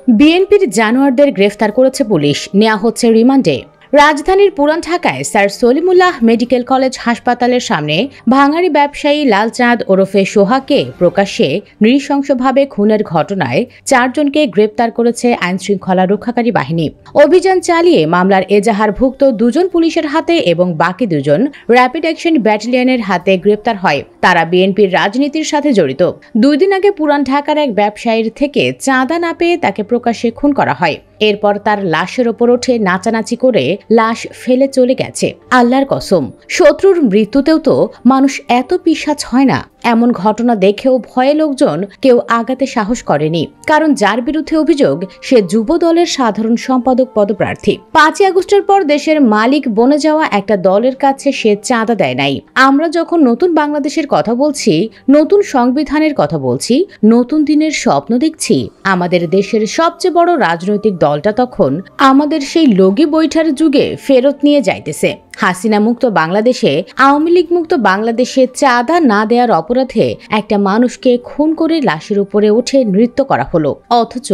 বিএনপির জানোয়ারদের গ্রেফতার করেছে পুলিশ, নেওয়া হচ্ছে রিমান্ডে। রাজধানীর পুরান ঢাকায় স্যার সলিমুল্লাহ মেডিকেল কলেজ হাসপাতালের সামনে ভাঙাড়ি ব্যবসায়ী লালচাঁদ ওরফে সোহাকে প্রকাশ্যে নৃশংসভাবে খুনের ঘটনায় 4 জনকে গ্রেপ্তার করেছে আইনশৃঙ্খলা রক্ষাকারী বাহিনী। অভিযান চালিয়ে মামলার এজাহারভুক্ত 2 জন পুলিশের হাতে এবং বাকি 2 জন র্যাপিড অ্যাকশন ব্যাটালিয়নের হাতে গ্রেপ্তার হয়। তারা বিএনপির রাজনীতির সাথে জড়িত। 2 দিন আগে পুরান ঢাকার এক ব্যবসায়ীর থেকে চাঁদা না পেয়ে তাকে প্রকাশ্যে খুন করা হয়। এরপর তার লাশের ওপর ওঠে নাচানাচি করে লাশ ফেলে চলে গেছে। আল্লাহর কসম, শত্রুর মৃত্যুতেও তো মানুষ এত পিশাচ হয় না। এমন ঘটনা দেখেও ভয়ে লোকজন কেউ আগাতে সাহস করেনি, কারণ যার বিরুদ্ধে অভিযোগ সে যুব দলের সাধারণ সম্পাদক পদপ্রার্থী। 5ই আগস্টের পর দেশের মালিক বনে যাওয়া একটা দলের কাছে সে চাঁদা দেয় নাই। আমরা যখন নতুন বাংলাদেশের কথা বলছি, নতুন সংবিধানের কথা বলছি, নতুন দিনের স্বপ্ন দেখছি, আমাদের দেশের সবচেয়ে বড় রাজনৈতিক দলটা তখন আমাদের সেই লগি বৈঠার যুগে ফেরত নিয়ে যাইতেছে। হাসিনা মুক্ত বাংলাদেশে, আওয়ামী লীগ মুক্ত বাংলাদেশে চাঁদা না দেওয়ার অপরাধে একটা মানুষকে খুন করে লাশের উপরে উঠে নৃত্য করা হলো, অথচ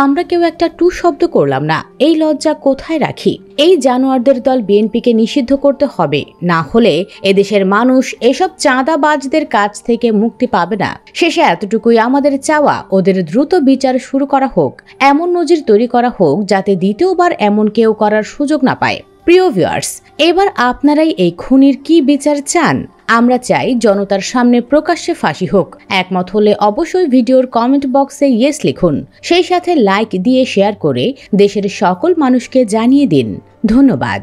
আমরা কেউ একটা টু শব্দ করলাম না। এই লজ্জা কোথায় রাখি? এই জানোয়ারদের দল বিএনপিকে নিষিদ্ধ করতে হবে, না হলে এদেশের মানুষ এসব চাঁদাবাজদের কাছ থেকে মুক্তি পাবে না। শেষে এতটুকুই আমাদের চাওয়া, ওদের দ্রুত বিচার শুরু করা হোক, এমন নজির তৈরি করা হোক যাতে দ্বিতীয়বার এমন কেউ করার সুযোগ না পায়। প্রিয় ভিউয়ার্স, এবার আপনারাই এই খুনির কি বিচার চান? আমরা চাই জনতার সামনে প্রকাশ্যে ফাঁসি হোক। একমত হলে অবশ্যই ভিডিওর কমেন্ট বক্সে ইয়েস লিখুন। সেই সাথে লাইক দিয়ে শেয়ার করে দেশের সকল মানুষকে জানিয়ে দিন। ধন্যবাদ।